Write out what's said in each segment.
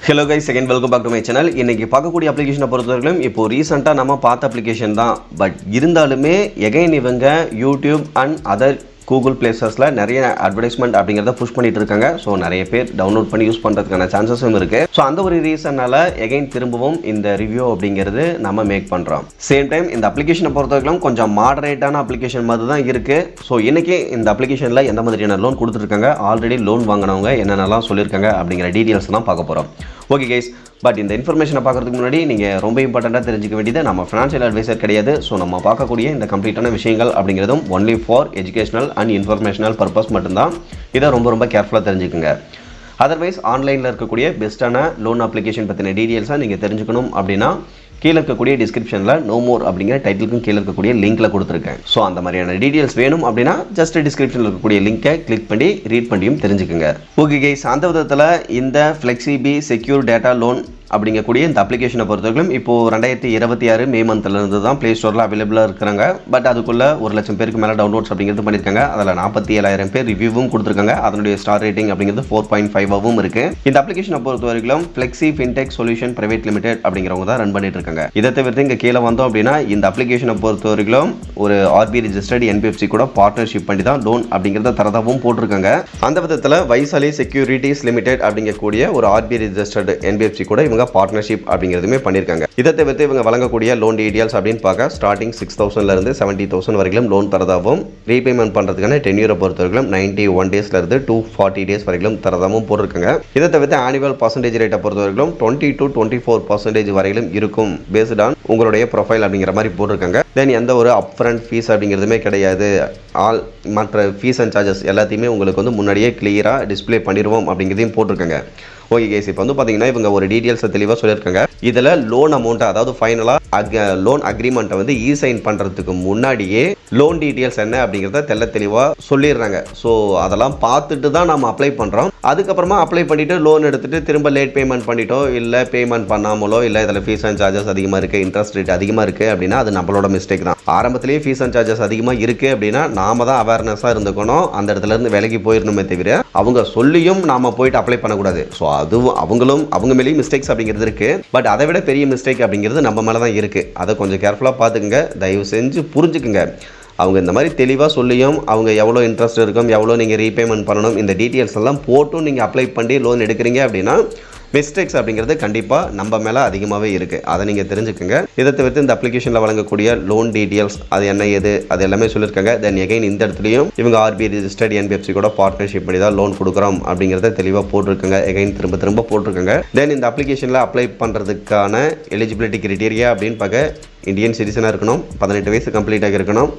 Hello guys, again welcome back to my channel. இன்னைக்கு பார்க்கக்கூடிய அப்ளிகேஷனை பொறுத்தவரைக்கும் இப்போ ரீசெண்டாக நம்ம பார்த்த அப்ளிகேஷன் தான். பட் இருந்தாலுமே எகைன் இவங்க யூடியூப் அண்ட் அதர் கூகுள் பிளேசஸில் நிறைய அட்வர்டைஸ்மெண்ட் அப்படிங்கிறத புஷ் பண்ணிட்டு இருக்காங்க. ஸோ நிறைய பேர் டவுன்லோட் பண்ணி யூஸ் பண்ணுறதுக்கான சான்சஸும் இருக்குது. ஸோ அந்த ஒரு ரீசனால் எகைன் திரும்பவும் இந்த ரிவ்யூ அப்படிங்கிறது நம்ம மேக் பண்ணுறோம். சேம் டைம் இந்த அப்ளிகேஷனை பொறுத்தவரைக்கும் கொஞ்சம் மாடரேட்டான அப்ளிகேஷன் மாதிரி தான் இருக்குது. ஸோ இன்றைக்கி இந்த அப்ளிகேஷனில் எந்த மாதிரியான லோன் கொடுத்துருக்காங்க, ஆல்ரெடி லோன் வாங்கினவங்க என்னென்னலாம் சொல்லியிருக்காங்க அப்படிங்கிற டீட்டெயில்ஸ் தான் பார்க்க போகிறோம். ஓகே கைஸ், பட் இந்த இன்ஃபர்மேஷனை பார்க்குறதுக்கு முன்னாடி நீங்கள் ரொம்ப இம்பார்ட்டண்ட்டாக தெரிஞ்சுக்க வேண்டியது, நம்ம ஃபினான்ஷியல் அட்வைசர் கிடையாது. ஸோ நம்ம பார்க்கக்கூடிய இந்த கம்ப்ளீட்டான விஷயங்கள் அப்படிங்கிறதும் only for educational and informational purpose மட்டும்தான். இதை ரொம்ப கேர்ஃபுல்லாக தெரிஞ்சுக்குங்க. அதர்வைஸ் ஆன்லைனில் இருக்கக்கூடிய பெஸ்ட்டான லோன் அப்ளிகேஷன் பற்றின டீட்டெயில்ஸாக நீங்கள் தெரிஞ்சுக்கணும் அப்படின்னா கீழே இருக்கக்கூடிய டிஸ்கிரிப்ஷனில் நோ மோர் அப்படிங்கிற டைட்டிலுக்கும் கீழே இருக்கக்கூடிய லிங்க்கில் கொடுத்துருக்கேன். ஸோ அந்த மாதிரியான டீட்டெயில்ஸ் வேணும் அப்படின்னா ஜஸ்ட் டிஸ்கிரிப்ஷனில் இருக்கக்கூடிய லிங்கை கிளிக் பண்ணி ரீட் பண்ணியும் தெரிஞ்சுக்குங்க. ஓகே கைஸ், அந்த விதத்தில் இந்த ஃப்ளெக்சிபி செக்யூர் டேட்டா லோன் அப்படிங்கக்கூடிய இந்த அப்ளிகேஷனை பொறுத்தவரைக்கும் இப்போது 2026 மே மந்த்லேருந்து தான் ப்ளே ஸ்டோரில் அவைலபிளாக இருக்கிறாங்க. பட் அதுக்குள்ளே 1,00,000 பேருக்கு மேலே டவுன்லோட்ஸ் அப்படிங்கிறது பண்ணியிருக்காங்க. அதில் 47,000 பேர் ரிவ்யூவும் கொடுத்துருக்காங்க. அதனுடைய ஸ்டார் ரேட்டிங் அப்படிங்கிறது 4.5 இருக்குது. இந்த அப்ளிகேஷனை பொறுத்தவரைக்கும் flexi fintech solution private limited அப்படிங்கிறவங்க தான் ரன் பண்ணிட்டு இருக்காங்க. இதை தவிர்த்து இங்கே கீழே வந்தோம் அப்படின்னா இந்த அப்ளிகேஷனை பொறுத்தவரைக்கும் ஒரு ஆர்பிஐ ரிஜிஸ்டர்ட் என்பிஎஃப்சி கூட பார்ட்னர்ஷிப் பண்ணி தான் லோன் அப்படிங்கிறத தரதாகவும் போட்டிருக்காங்க. அந்த விதத்தில் வைசாலி செக்யூரிட்டிஸ் லிமிடெட் அப்படிங்கக்கூடிய ஒரு ஆர்பிஐ ரிஜிஸ்டர்ட் என்பிஎஃப்சி கூட இவங்க பார்ட்னர்ஷிப் அப்படிங்கிறதுமே பண்ணியிருக்காங்க. இதை தவிர்த்து இவங்க வழங்கக்கூடிய லோன் டீடைல்ஸ் அப்படின்னு பார்க்க ஸ்டார்டிங் 6,000 70,000 வரைக்கும் லோன் தரதாகவும் ரீபேமெண்ட் பண்ணுறதுக்கான டென்யூரை பொறுத்தவரைக்கும் 91 டேஸ்லேருந்து 240 டேஸ் வரைக்கும் தரதாகவும் போட்டிருக்காங்க. இதை தவிர்த்து ஆனுவல் பர்சன்டேஜ் ரேட்டை பொறுத்தவரைக்கும் 20 to 24% வரையிலும் இருக்கும் பேஸ்ட் ஆன் உங்களுடைய ப்ரொஃபைல் அப்படிங்கிற மாதிரி போட்டிருக்காங்க. தென் எந்த ஒரு அப்ஃப்ரண்ட் ஃபீஸ் அப்படிங்கிறதுமே கிடையாது. ஆல் மற்ற ஃபீஸ் அண்ட் சார்ஜஸ் எல்லாத்தையுமே உங்களுக்கு முன்னாடியே கிளியராக டிஸ்பிளே பண்ணிடுவோம் அப்படிங்கிறதையும் போட்டிருக்காங்க. ஓகே கேஸ், இப்போ பார்த்தீங்கன்னா இவங்க ஒரு டீட்டெயில்ஸை தெளிவாக சொல்லியிருக்காங்க. இதில் லோன் அமௌண்ட்டை, அதாவது ஃபைனலாக லோன் அக்ரிமெண்ட்டை இ-சைன் பண்ணுறதுக்கு முன்னாடியே லோன் டீட்டெயில்ஸ் என்ன அப்படிங்கிறத தெளிவாக சொல்லிடுறாங்க. ஸோ அதெல்லாம் பார்த்துட்டு தான் நம்ம அப்ளை பண்ணுறோம். அதுக்கப்புறமா அப்ளை பண்ணிவிட்டு லோன் எடுத்துகிட்டு திரும்ப லேட் பேமெண்ட் பண்ணிட்டோ இல்லை பேமெண்ட் பண்ணாமலோ இல்லை இதில் ஃபீஸ் அண்ட் சார்ஜஸ் அதிகமாக இருக்குது, இன்ட்ரெஸ்ட் ரேட் அதிகமாக இருக்குது அப்படின்னா அது நம்மளோட மிஸ்டேக் தான். ஆரம்பத்திலேயே ஃபீஸ் அண்ட் சார்ஜஸ் அதிகமாக இருக்குது அப்படின்னா நாம தான் அவேர்னஸாக இருந்துக்கணும். அந்த இடத்துலேருந்து விலகி போயிடணுமே தவிர அவங்க சொல்லியும் நாம் போயிட்டு அப்ளை பண்ணக்கூடாது. ஸோ அதுவும் அவங்க மேலேயும் மிஸ்டேக்ஸ் அப்படிங்கிறது இருக்குது. பட் அதை விட பெரிய மிஸ்டேக் அப்படிங்கிறது நம்ம மேலே தான் இருக்குது. அதை கொஞ்சம் கேர்ஃபுல்லாக பார்த்துக்குங்க, தயவு செஞ்சு புரிஞ்சுக்குங்க. அவங்க இந்த மாதிரி தெளிவாக சொல்லியும் அவங்க எவ்வளோ இன்ட்ரெஸ்ட் இருக்கும், எவ்வளோ நீங்கள் ரீபேமெண்ட் பண்ணணும், இந்த டீட்டெயில்ஸ் எல்லாம் போட்டும் நீங்கள் அப்ளை பண்ணி லோன் எடுக்கிறீங்க அப்படின்னா மிஸ்டேக்ஸ் அப்படிங்கிறது கண்டிப்பாக நம்ம மேலே அதிகமாகவே இருக்குது. அதை நீங்கள் தெரிஞ்சுக்கோங்க. இதை தவிர்த்து இந்த அப்ளிகேஷனில் வழங்கக்கூடிய லோன் டீட்டெயில்ஸ் அது என்ன ஏது அது எல்லாமே சொல்லியிருக்காங்க. தென் எகைன் இந்த இடத்துலையும் இவங்க ஆர்பிஐ ரிஜிஸ்டர்ட் என்பிஎஃப்சி கூட பார்ட்னர்ஷிப் பண்ணி தான் லோன் கொடுக்குறோம் அப்படிங்கிறத தெளிவாக போட்டிருக்காங்க. எகைன் திரும்ப போட்டிருக்காங்க. தென் இந்த அப்ளிகேஷனில் அப்ளை பண்ணுறதுக்கான எலிஜிபிலிட்டி கிரைட்டீரியா அப்படின்னு பார்க்க இந்தியன் சிட்டிசனாக இருக்கணும், 18 வயசு கம்ப்ளீட்டாக இருக்கணும்,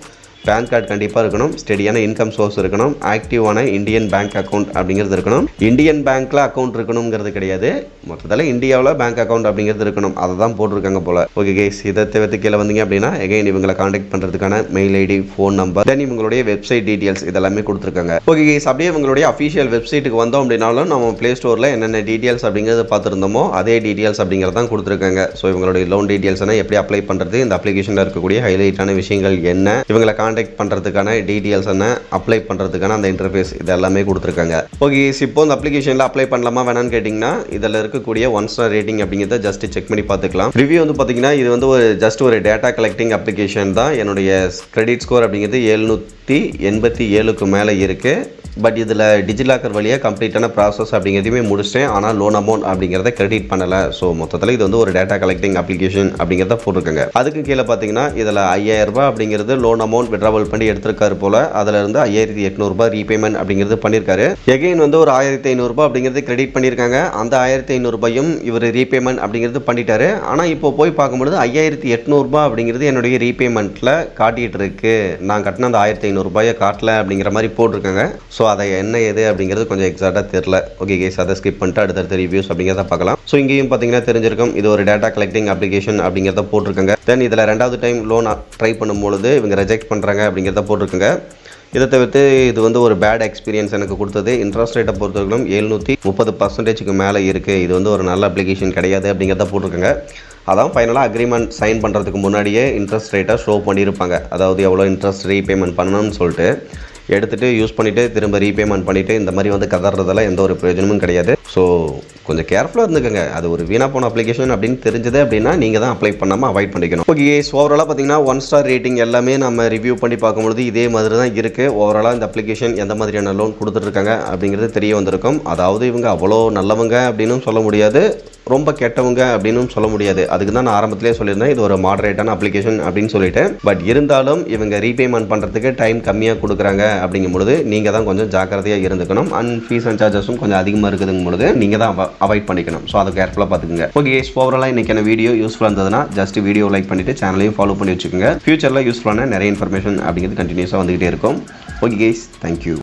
பேன் கார்டு கண்டிப்பாக இருக்கணும், ஸ்டெடியான இன்கம் சோர்ஸ் இருக்கணும், ஆக்டிவான இந்தியன் பேங்க் அக்கௌண்ட் அப்படிங்கிறது இருக்கணும். இந்தியன் பேங்க்கில் அக்கௌண்ட் இருக்கணுங்கிறது கிடையாது, மொத்தத்தில் இந்தியாவில் பேங்க் அக்கௌண்ட் அப்படிங்கிறது இருக்கணும். அதை தான் போட்டிருக்காங்க போல். ஓகே கேஸ், இதை தவிர்த்து கீழே வந்தீங்க அப்படின்னா எகைன் இவங்களை காண்டாக்ட் பண்ணுறதுக்கான மெயில் ஐடி, ஃபோன் நம்பர், தென் இவங்களுடைய வெப்சைட் டீட்டெயில்ஸ் இதெல்லாமே கொடுத்துருக்காங்க. ஓகே கேஸ், அப்படியே இவங்களுடைய அஃபிஷியல் வெப்சைட்டுக்கு வந்தோம் அப்படின்னாலும் நம்ம ப்ளே ஸ்டோரில் என்னென்ன டீட்டெயில்ஸ் அப்படிங்கிறது பார்த்துருந்தோமோ அதே டீட்டெயில்ஸ் அப்படிங்கிறது தான் கொடுத்துருக்காங்க. ஸோ இவங்களுடைய லோன் டீட்டெயில்ஸ்னா எப்படி அப்ளை பண்ணுறது, இந்த அப்ளிகேஷனில் இருக்கக்கூடிய ஹைலைட்டான விஷயங்கள் என்ன, இவங்களை காண்டாக்ட் பண்ணுறதுக்கான டீட்டெயில்ஸ் என்ன, அப்ளை பண்ணுறதுக்கான அந்த இன்டர்ஃபேஸ் இது எல்லாமே கொடுத்துருக்காங்க. ஓகே, இப்போ இந்த அப்ளிகேஷனில் அப்ளை பண்ணலாமா வேணான்னு கேட்டிங்கன்னா இதில் இருக்கக்கூடிய 1 ஸ்டார் ரேட்டிங் அப்படிங்கிறத ஜஸ்ட் செக் பண்ணி பார்த்துக்கலாம். ரிவ்யூ பார்த்தீங்கன்னா இது ஒரு ஒரு டேட்டா கலெக்டிங் அப்ளிகேஷன் தான். என்னுடைய கிரெடிட் ஸ்கோர் அப்படிங்கிறது 787க்கு மேலே இருக்குது. பட் இதில் டிஜிலாக்கர் வழியாக கம்ப்ளீட்டான ப்ராசஸ் அப்படிங்கிறதையுமே முடிச்சிட்டேன். ஆனால் லோன் அமௌண்ட் அப்படிங்கிறத கிரெடிட் பண்ணலை. ஸோ மொத்தத்தில் இது ஒரு டேட்டா கலெக்டிங் அப்ளிகேஷன் அப்படிங்கிறத போட்டிருக்காங்க. அதுக்கு கீழே பார்த்தீங்கன்னா இதில் 5,000 ரூபாய் அப்படிங்கிறது லோன் அமௌண்ட் விட்ராவல் பண்ணி எடுத்திருக்காரு போல். அதில் இருந்து 5,800 ரூபாய் ரீபேமெண்ட் அப்படிங்கிறது பண்ணியிருக்காரு. எகைன் ஒரு 1,500 ரூபாய் அப்படிங்கிறது கிரெடிட் பண்ணியிருக்காங்க. அந்த 1,500 ரூபாயும் இவர் ரீபேமெண்ட் அப்படிங்கிறது பண்ணிட்டாரு. ஆனால் இப்போ போய் பார்க்கும்பொழுது 5,800 ரூபாய் அப்படிங்கிறது என்னுடைய ரீபேமெண்ட்டில் காட்டிகிட்டு இருக்கு. நான் கட்டின அந்த 1,500 ரூபாயை காட்டல அப்படிங்கிற மாதிரி போட்டிருக்காங்க. ஸோ அதை என்ன எது அப்படிங்கிறது கொஞ்சம் எக்ஸாக்டாக தெரியல. ஓகே கேஸ், அதை ஸ்கிப் பண்ணிட்டு அடுத்தடுத்த ரிவ்யூஸ் அப்படிங்கிறத பார்க்கலாம். ஸோ இங்கேயும் பார்த்தீங்கன்னா தெரிஞ்சிருக்கும் இது ஒரு டேட்டா கலெக்டிங் அப்ளிகேஷன் அப்படிங்கிறத போட்டிருக்காங்க. தென் இதில் 2வது டைம் லோன் ட்ரை பண்ணும்பொழுது இவங்க ரிஜெக்ட் பண்ணுறாங்க அப்படிங்கிறத போட்டிருக்காங்க. இதை தவிர்த்து இது ஒரு பேட் எக்ஸ்பீரியன்ஸ் எனக்கு கொடுத்தது. இன்ட்ரெஸ்ட் ரேட்டை பொறுத்தவரைக்கும் 730% மேலே இருக்குது. இது ஒரு நல்ல அப்ளிகேஷன் கிடையாது அப்படிங்கிறத போட்டிருக்காங்க. அதான் ஃபைனலாக அக்ரிமெண்ட் சைன் பண்ணுறதுக்கு முன்னாடியே இன்ட்ரெஸ்ட் ரேட்டை ஷோ பண்ணியிருப்பாங்க. அதாவது எவ்வளோ இன்ட்ரெஸ்ட் ரீபேமெண்ட் பண்ணணும்னு சொல்லிட்டு எடுத்துகிட்டு யூஸ் பண்ணிவிட்டு திரும்ப ரீபேமெண்ட் பண்ணிவிட்டு இந்த மாதிரி கதறதெல்லாம் எந்த ஒரு பிரயோஜனமும் கிடையாது. ஸோ கொஞ்சம் கேர்ஃபுல்லாக இருந்துக்கங்க. அது ஒரு வீணா போன அப்ளிகேஷன் அப்படின்னு தெரிஞ்சது அப்படின்னா நீங்கள் தான் அப்ளை பண்ணாமல் அவாய்ட் பண்ணிக்கணும். ஓகே கைஸ், ஓவராலாக பார்த்தீங்கன்னா 1 ஸ்டார் ரேட்டிங் எல்லாமே நம்ம ரிவ்யூ பண்ணி பார்க்கும்பொழுது இதே மாதிரி தான் இருக்குது. ஓவராலாக இந்த அப்ளிகேஷன் எந்த மாதிரியான லோன் கொடுத்துட்ருக்காங்க அப்படிங்கிறது தெரிய வந்திருக்கும். அதாவது இவங்க அவ்வளோ நல்லவங்க அப்படின்னு சொல்ல முடியாது, ரொம்ப கெட்டவங்க அப்படின்னு சொல்ல முடியாது. அதுக்கு தான் நான் ஆரம்பத்திலே சொல்லியிருந்தேன் இது ஒரு மாடரேட்டான அப்ளிகேஷன் அப்படின்னு சொல்லிட்டு. பட் இருந்தாலும் இவங்க ரீபேமெண்ட் பண்ணுறதுக்கு டைம் கம்மியாக கொடுக்குறாங்க அப்படிங்கும்பொழுது நீங்கள் தான் கொஞ்சம் ஜாக்கிரதையாக இருந்துக்கணும். அண்ட் ஃபீஸ் அண்ட் சார்ஜஸும் கொஞ்சம் அதிகமாக இருக்குதுங்கும் பொழுது நீங்கள் தான் அவாய்ட் பண்ணிக்கணும். ஸோ அதை கேர்ஃபுல்லாக பார்த்துக்குங்க. ஓகே கைஸ், ஓவராலாக இன்றைக்கான வீடியோ யூஸ்ஃபுல்லாக இருந்ததுன்னா ஜஸ்ட் வீடியோ லைக் பண்ணிவிட்டு சேனலையும் ஃபாலோ பண்ணி வச்சுக்கோங்க. ஃபியூச்சரில் யூஸ்ஃபுல்லான நிறைய இன்ஃபர்மேஷன் அப்படிங்கிறது கண்டினியூஸாக வந்துகிட்டே இருக்கும். Okay guys, thank you.